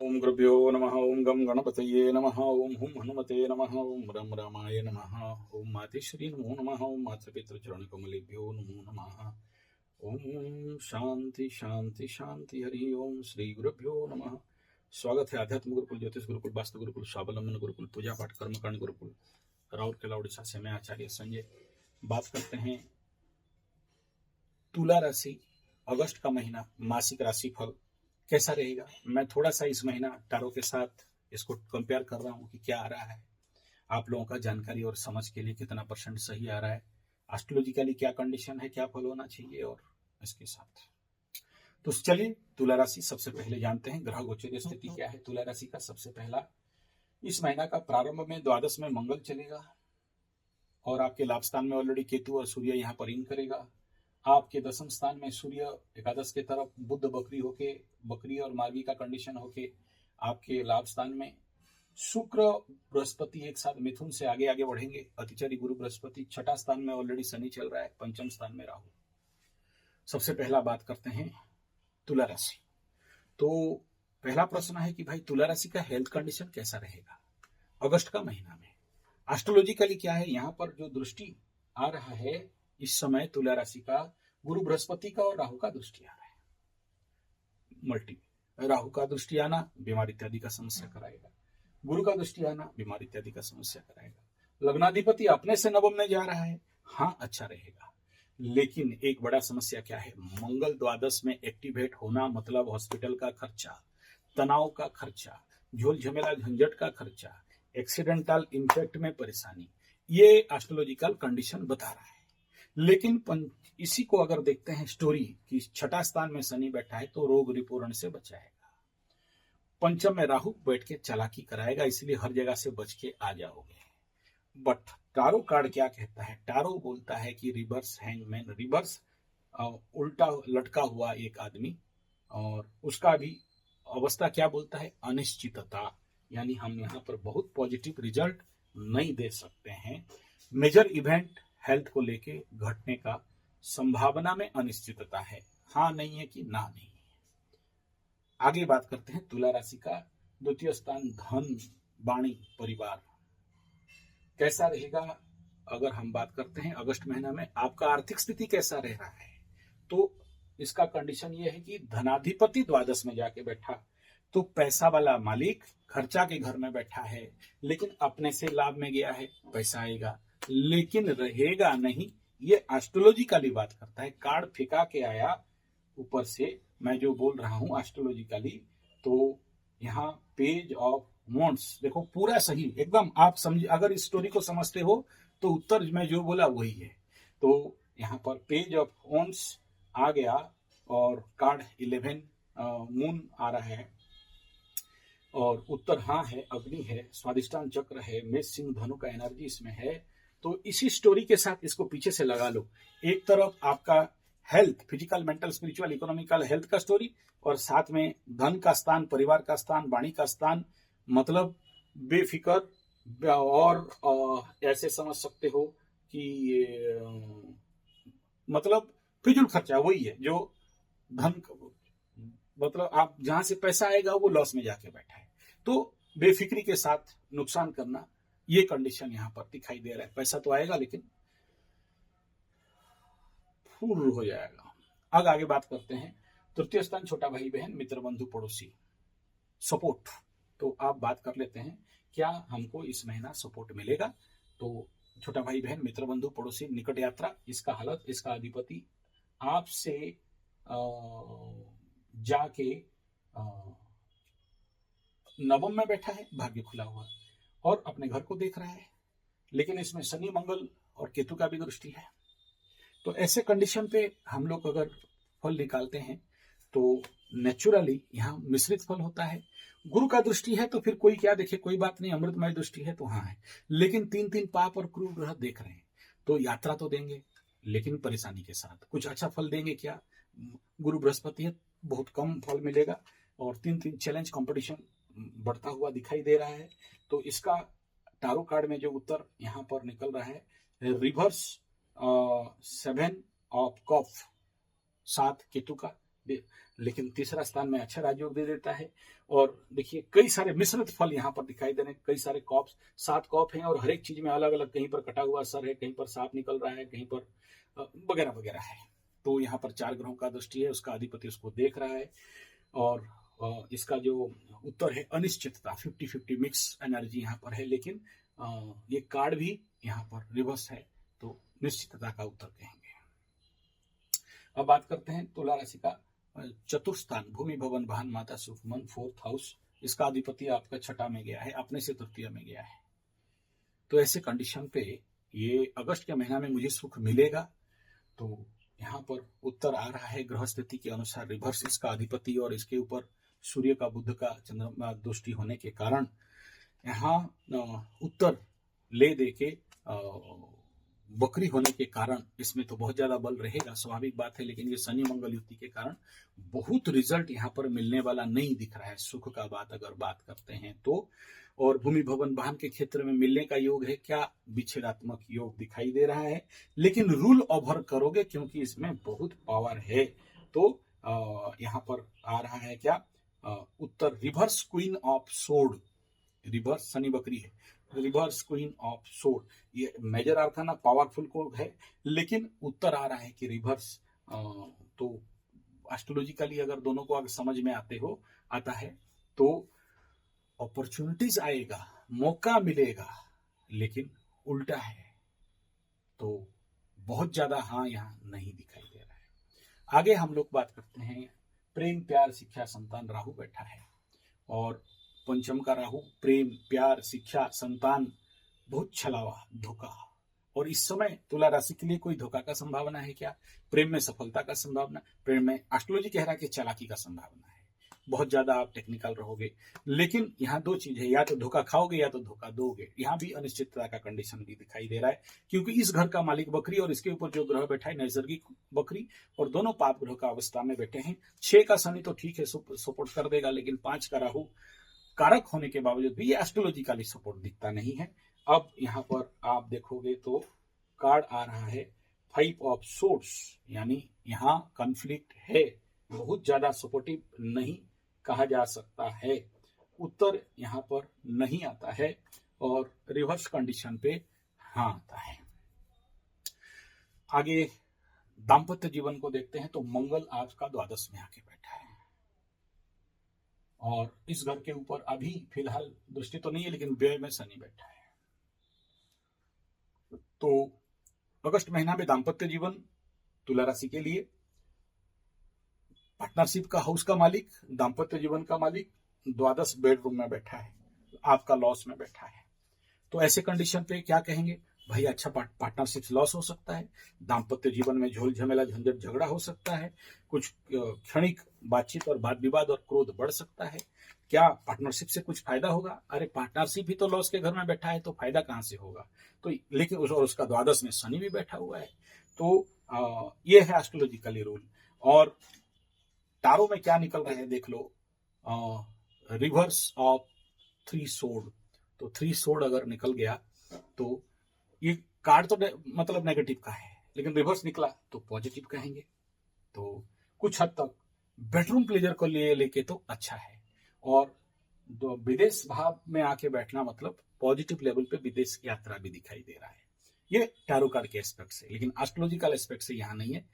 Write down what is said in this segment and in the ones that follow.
ओम गुरुभ्यो नमः। ओम गम गणपतये नमः। ओम हुम हनुमते नमः। ओम रम रामाय नमः। ओम मातेश्वरी नमो नमः। ओम मातृपितृचरण कमलेभ्यो नमो नमः। ओम शांति शांति शांति। हरि ओम श्री गुरुभ्यो नमः। स्वागत है आध्यात्म गुरुकुल, ज्योतिष गुरुकुल, वास्तु गुरुकुल, स्वावलंबन गुरुकुल, पूजा पाठ कर्मकांड गुरुकुल राउरकेला उड़ीसा से मैं आचार्य संजय बात करते हैं तुला राशि अगस्त का महीना मासिक राशि फल कैसा रहेगा। मैं थोड़ा सा इस महीना टारो के साथ इसको कंपेयर कर रहा हूँ कि क्या आ रहा है, आप लोगों का जानकारी और समझ के लिए कितना परसेंट सही आ रहा है, एस्ट्रोलॉजिकली क्या कंडीशन है, क्या फल होना चाहिए और इसके साथ। तो चलिए तुला राशि सबसे पहले जानते हैं ग्रह गोचर स्थिति क्या है। तुला राशि का सबसे पहला इस महीना का प्रारंभ में द्वादश में मंगल चलेगा और आपके लाभ स्थान में ऑलरेडी केतु और सूर्य यहाँ पर इन करेगा। आपके दसम स्थान में सूर्य एकादश के तरफ बुध बकरी और मार्गी का कंडीशन होके आपके लाभ स्थान में शुक्र बृहस्पति एक साथ मिथुन से आगे आगे बढ़ेंगे। अतिचारी गुरु बृहस्पति छठा स्थान में ऑलरेडी शनि चल रहा है, पंचम स्थान में राहु। सबसे पहला बात करते हैं तुला राशि। तो पहला प्रश्न है कि भाई तुला राशि का हेल्थ कंडीशन कैसा रहेगा अगस्त का महीना में। एस्ट्रोलॉजिकली क्या है, यहाँ पर जो दृष्टि आ रहा है इस समय तुला राशि का गुरु बृहस्पति का और राहु का दृष्टि आ रहा है। मल्टी राहु का दृष्टि आना बीमारी इत्यादि का समस्या कराएगा, गुरु का दृष्टि आना बीमारी इत्यादि का समस्या कराएगा। लग्नाधिपति अपने से नवम में जा रहा है, हाँ अच्छा रहेगा, लेकिन एक बड़ा समस्या क्या है, मंगल द्वादश में एक्टिवेट होना मतलब हॉस्पिटल का खर्चा, तनाव का खर्चा, झोल झमेला झंझट का खर्चा, एक्सीडेंटल इन्फेक्ट में परेशानी, ये एस्ट्रोलॉजिकल कंडीशन बता रहा है। लेकिन इसी को अगर देखते हैं स्टोरी कि छठा स्थान में शनि बैठा है तो रोग रिपूर्ण से बचाएगा, पंचम में राहु बैठ के चालाकी कराएगा, इसलिए हर जगह से बच के आ जाओगे। बट टारो कार्ड क्या कहता है, टारो बोलता है कि रिवर्स हैंगमैन, रिवर्स उल्टा लटका हुआ एक आदमी, और उसका भी अवस्था क्या बोलता है, अनिश्चितता। यानी हम यहाँ पर बहुत पॉजिटिव रिजल्ट नहीं दे सकते हैं। मेजर इवेंट हेल्थ को लेके घटने का संभावना में अनिश्चितता है, हाँ नहीं है कि ना नहीं है। आगे बात करते हैं तुला राशि का द्वितीय स्थान धन वाणी परिवार कैसा रहेगा। अगर हम बात करते हैं अगस्त महीना में आपका आर्थिक स्थिति कैसा रह रहा है, तो इसका कंडीशन ये है कि धनाधिपति द्वादश में जाके बैठा, तो पैसा वाला मालिक खर्चा के घर में बैठा है, लेकिन अपने से लाभ में गया है, पैसा आएगा लेकिन रहेगा नहीं। ये एस्ट्रोलॉजिकली बात करता है, कार्ड फेंका के आया ऊपर से, मैं जो बोल रहा हूं एस्ट्रोलॉजिकली, तो यहाँ पेज ऑफ वॉन्ड्स देखो पूरा सही एकदम, आप समझ अगर इस स्टोरी को समझते हो तो उत्तर मैं जो बोला वही है। तो यहाँ पर पेज ऑफ वॉन्ड्स आ गया और कार्ड 11 मून आ रहा है और उत्तर हाँ है, अग्नि है, स्वादिष्टान चक्र है, मेष सिंह धनु का एनर्जी इसमें है। तो इसी स्टोरी के साथ इसको पीछे से लगा लो, एक तरफ आपका health, physical mental spiritual economical health का स्टोरी, और साथ में धन का स्थान, परिवार का स्थान, वाणी का स्थान, मतलब बेफिक्र, और ऐसे समझ सकते हो कि मतलब फिजूल खर्चा वही है जो धन, मतलब आप जहां से पैसा आएगा वो लॉस में जाके बैठा है, तो बेफिक्री के साथ नुकसान करना, ये कंडीशन यहां पर दिखाई दे रहा है। पैसा तो आएगा लेकिन फूल हो जाएगा। अब आगे बात करते हैं तृतीय स्थान छोटा भाई बहन मित्र बंधु पड़ोसी सपोर्ट। तो आप बात कर लेते हैं क्या हमको इस महीना सपोर्ट मिलेगा। तो छोटा भाई बहन मित्र बंधु पड़ोसी निकट यात्रा, इसका हालत, इसका अधिपति आपसे जाके नवम में बैठा है, भाग्य खुला हुआ, और अपने घर को देख रहा है, लेकिन इसमें शनि मंगल और केतु का भी दृष्टि है। तो ऐसे कंडीशन पे हम लोग अगर फल निकालते हैं तो नेचुरली यहाँ मिश्रित फल होता है। गुरु का दृष्टि है तो फिर कोई क्या देखे, कोई बात नहीं, अमृतमय दृष्टि है तो हाँ है, लेकिन 3 पाप और क्रूर ग्रह देख रहे हैं, तो यात्रा तो देंगे लेकिन परेशानी के साथ। कुछ अच्छा फल देंगे क्या, गुरु बृहस्पति है, बहुत कम फल मिलेगा, और 3 चैलेंज कंपटीशन बढ़ता हुआ दिखाई दे रहा है। तो इसका टारो कार्ड में जो उत्तर यहाँ पर निकल रहा है, रिवर्स 7 ऑफ कप, 7 केतु का, लेकिन तीसरा स्थान में अच्छा राजयोग दे देता है। और देखिए कई सारे मिश्रित फल यहाँ पर दिखाई दे रहे हैं, कई सारे कॉप, 7 कॉप हैं और हर एक चीज में अलग अलग, कहीं पर कटा हुआ सर है, कहीं पर सांप निकल रहा है, कहीं पर वगैरह वगैरह है। तो यहाँ पर 4 ग्रहों का दृष्टि है, उसका अधिपति उसको देख रहा है। और इसका जो उत्तर है अनिश्चितता, 50-50 मिक्स एनर्जी यहाँ पर है, लेकिन ये कार्ड भी यहाँ पर रिवर्स है, तो निश्चितता का उत्तर कहेंगे। अब बात करते हैं तुला राशि का चतुर्थ स्थान, भूमि भवन भान माता सुख मन, 4th हाउस। इसका अधिपति आपका 6 में गया है, अपने से तृतीय में गया है। तो ऐसे कंडीशन पे ये अगस्त के महीना में मुझे सुख मिलेगा। तो यहाँ पर उत्तर आ रहा है ग्रह स्थिति के अनुसार रिवर्स इसका अधिपति, और इसके ऊपर सूर्य का बुध का चंद्रमा दृष्टि होने के कारण यहाँ उत्तर ले दे के बकरी होने के कारण इसमें तो बहुत ज्यादा बल रहेगा, स्वाभाविक बात है। लेकिन ये शनि मंगल युति के कारण बहुत रिजल्ट यहाँ पर मिलने वाला नहीं दिख रहा है, सुख का बात अगर बात करते हैं तो। और भूमि भवन वाहन के क्षेत्र में मिलने का योग है क्या, विच्छेदात्मक योग दिखाई दे रहा है, लेकिन रूल ओवर करोगे क्योंकि इसमें बहुत पावर है। तो यहाँ पर आ रहा है क्या उत्तर, reverse queen of sword, reverse शनि बकरी है, रिवर्स क्वीन ऑफ सोर्ड। ये मेजर आर्काना पावरफुल को है, लेकिन उत्तर आ रहा है कि रिवर्स। तो एस्ट्रोलॉजिकली अगर दोनों को अगर समझ में आता है तो अपॉर्चुनिटीज आएगा, मौका मिलेगा, लेकिन उल्टा है तो बहुत ज्यादा हाँ यहाँ नहीं दिखाई दे रहा है। आगे हम लोग बात करते हैं प्रेम प्यार शिक्षा संतान, राहु बैठा है और पंचम का राहु, प्रेम प्यार शिक्षा संतान, बहुत छलावा धोखा। और इस समय तुला राशि के लिए कोई धोखा का संभावना है क्या, प्रेम में सफलता का संभावना, प्रेम में एस्ट्रोलॉजी कह रहा है कि चालाकी का संभावना है, बहुत ज्यादा आप टेक्निकल रहोगे। लेकिन यहाँ 2 चीज है, या तो धोखा खाओगे या तो धोखा दोगे। यहाँ भी अनिश्चितता का कंडीशन भी दिखाई दे रहा है, क्योंकि इस घर का मालिक बकरी और इसके ऊपर जो ग्रह बैठा है नैसर्गिक बकरी, और दोनों पाप ग्रह का अवस्था में बैठे हैं। 6 का शनि तो ठीक है सपोर्ट कर देगा, लेकिन 5 का राहु कारक होने के बावजूद भी ये एस्ट्रोलॉजिकली सपोर्ट दिखता नहीं है। अब यहाँ पर आप देखोगे तो कार्ड आ रहा है 5 ऑफ सोर्ड्स, यानी यहाँ कॉन्फ्लिक्ट है, बहुत ज्यादा सपोर्टिव नहीं कहा जा सकता है। उत्तर यहाँ पर नहीं आता है और रिवर्स कंडीशन पे हाँ आता है। आगे दाम्पत्य जीवन को देखते हैं तो मंगल आपका 12 में आके बैठा है और इस घर के ऊपर अभी फिलहाल दृष्टि तो नहीं है, लेकिन व्यय में शनि बैठा है। तो अगस्त महीना में दाम्पत्य जीवन तुला राशि के लिए पार्टनरशिप का हाउस का मालिक, दाम्पत्य जीवन का मालिक 12 बेडरूम में बैठा है, आपका लॉस में बैठा है। तो ऐसे कंडीशन पे क्या कहेंगे भाई, अच्छा पार्टनरशिप लॉस हो सकता है, दाम्पत्य जीवन में झोल झमेला झंझट झगड़ा हो सकता है, कुछ क्षणिक बातचीत और वाद विवाद और क्रोध बढ़ सकता है। क्या पार्टनरशिप से कुछ फायदा होगा? अरे पार्टनरशिप ही तो लॉस के घर में बैठा है, तो फायदा कहां से होगा? तो लेकिन उसका 12 में शनि भी बैठा हुआ है। तो ये है एस्ट्रोलॉजिकली रूल। और टारो में क्या निकल रहा है देख लो, रिवर्स ऑफ 3 सोर्ड। तो 3 सोर्ड अगर निकल गया तो ये कार्ड तो मतलब नेगेटिव का है, लेकिन रिवर्स निकला तो पॉजिटिव कहेंगे। तो कुछ हद तक बेडरूम प्लेजर को लेके तो अच्छा है। और विदेश भाव में आके बैठना मतलब पॉजिटिव लेवल पे विदेश यात्रा भी दिखाई दे रहा है, ये टैरो कार्ड के एस्पेक्ट से। लेकिन एस्ट्रोलॉजिकल एस्पेक्ट से यहाँ नहीं है।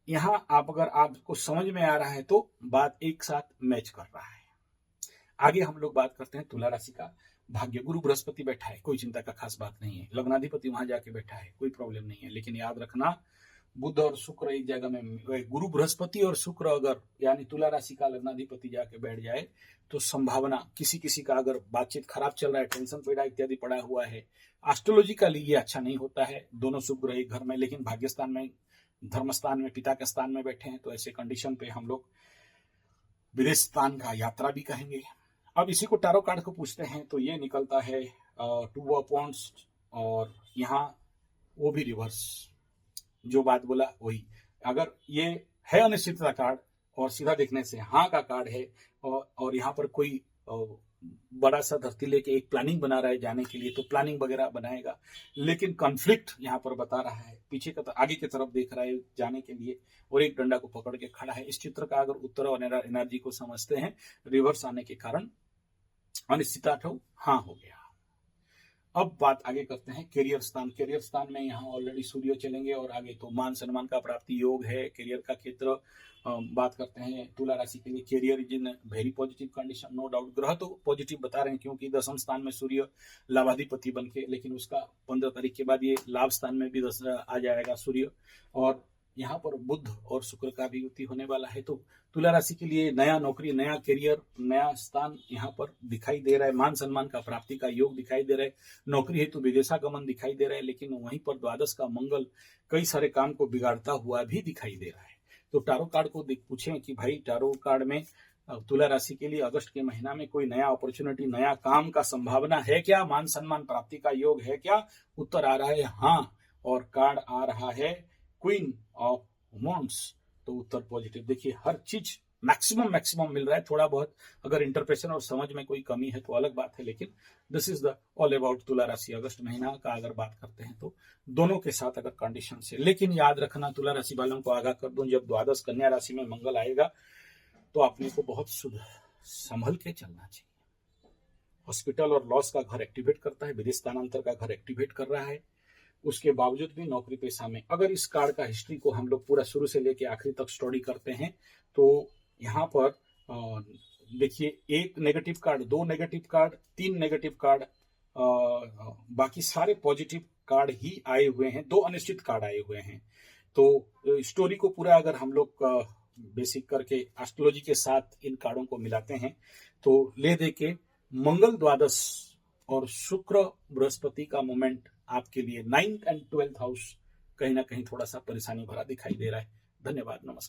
यहाँ आप अगर आपको समझ में आ रहा है तो बात एक साथ मैच कर रहा है। आगे हम लोग बात करते हैं तुला राशि का भाग्य। गुरु बृहस्पति बैठा है, कोई चिंता का खास बात नहीं है। लग्नाधिपति वहां जाके बैठा है, कोई प्रॉब्लम नहीं है। लेकिन याद रखना बुध और शुक्र एक जगह में, गुरु बृहस्पति और शुक्र अगर यानी तुला राशि का लग्नाधिपति जाके बैठ जाए तो संभावना किसी का अगर बातचीत खराब चल रहा है, टेंशन पीड़ा इत्यादि पड़ा हुआ है, एस्ट्रोलॉजिकली ये अच्छा नहीं होता है। दोनों शुभ ग्रह एक घर में, लेकिन भाग्यस्थान में, धर्मस्थान में, पिता के स्थान में बैठे हैं। तो ऐसे कंडीशन पे हम लोग विदेश स्थान का यात्रा भी कहेंगे। अब इसी को टैरो कार्ड को पूछते हैं तो ये निकलता है 2 ऑफ वांड्स, और यहाँ वो भी रिवर्स, जो बात बोला वही। अगर ये है अनिश्चितता कार्ड और सीधा देखने से हाँ का कार्ड है, और यहाँ पर कोई बड़ा सा धरती लेके एक प्लानिंग बना रहा है जाने के लिए, तो प्लानिंग वगैरह बनाएगा, लेकिन कॉन्फ्लिक्ट यहाँ पर बता रहा है, पीछे का आगे की तरफ देख रहा है जाने के लिए और एक डंडा को पकड़ के खड़ा है। इस चित्र का अगर उत्तर और एनर्जी को समझते हैं, रिवर्स आने के कारण अनिश्चितता हाँ हो गया। अब बात आगे करते हैं करियर स्थान। करियर स्थान में यहाँ ऑलरेडी सूर्य चलेंगे और आगे तो मान सम्मान का प्राप्ति योग है। करियर का क्षेत्र बात करते हैं तुला राशि के लिए, career is in very positive condition, no doubt. ग्रह तो पॉजिटिव बता रहे हैं क्योंकि दशम स्थान में सूर्य लाभाधिपति बन के, लेकिन उसका 15 तारीख के बाद ये लाभ स्थान में भी आ जाएगा सूर्य, और यहाँ पर बुध और शुक्र का भी युति होने वाला है। तो तुला राशि के लिए नया नौकरी, नया करियर, नया स्थान यहाँ पर दिखाई दे रहा है। मान सम्मान का प्राप्ति का योग दिखाई दे रहा है। नौकरी हेतु विदेशागमन दिखाई दे रहा है, लेकिन वहीं पर द्वादश का मंगल कई सारे काम को बिगाड़ता हुआ भी दिखाई दे रहा है। तो टारो कार्ड को पूछें कि भाई टारो कार्ड में तुला राशि के लिए अगस्त के महीना में कोई नया अपॉर्चुनिटी, नया काम का संभावना है क्या? मान सम्मान प्राप्ति का योग है क्या? उत्तर आ रहा है हाँ, और कार्ड आ रहा है क्वीन ऑफ वांड्स, तो उत्तर पॉजिटिव। देखिए हर चीज मैक्सिमम मिल रहा है। थोड़ा बहुत अगर इंटरप्रेशन और समझ में कोई कमी है तो अलग बात है, लेकिन this is the all about तुला राशि। अगस्त महीना का अगर बात करते हैं तो दोनों के साथ अगर कंडीशन से, लेकिन याद रखना तुला राशि वालों को आगाह कर दूं, जब द्वादश कन्या राशि में मंगल आएगा तो अपने को बहुत संभल के चलना चाहिए। हॉस्पिटल और लॉस का घर एक्टिवेट करता है, विदेश स्थानांतर का घर एक्टिवेट कर रहा है। उसके बावजूद भी नौकरी पेशा में, अगर इस कार्ड का हिस्ट्री को हम लोग पूरा शुरू से लेके आखिरी तक स्टडी करते हैं तो यहाँ पर देखिए एक negative card, 2 negative card, 3 negative card, बाकी सारे पॉजिटिव कार्ड ही आए हुए हैं, 2 अनिश्चित कार्ड आए हुए हैं। तो स्टोरी को पूरा अगर हम लोग बेसिक करके एस्ट्रोलॉजी के साथ इन कार्डों को मिलाते हैं तो ले दे के मंगल द्वादश और शुक्र बृहस्पति का मोमेंट आपके लिए 9th and 12th हाउस कहीं ना कहीं थोड़ा सा परेशानी भरा दिखाई दे रहा है। धन्यवाद, नमस्कार।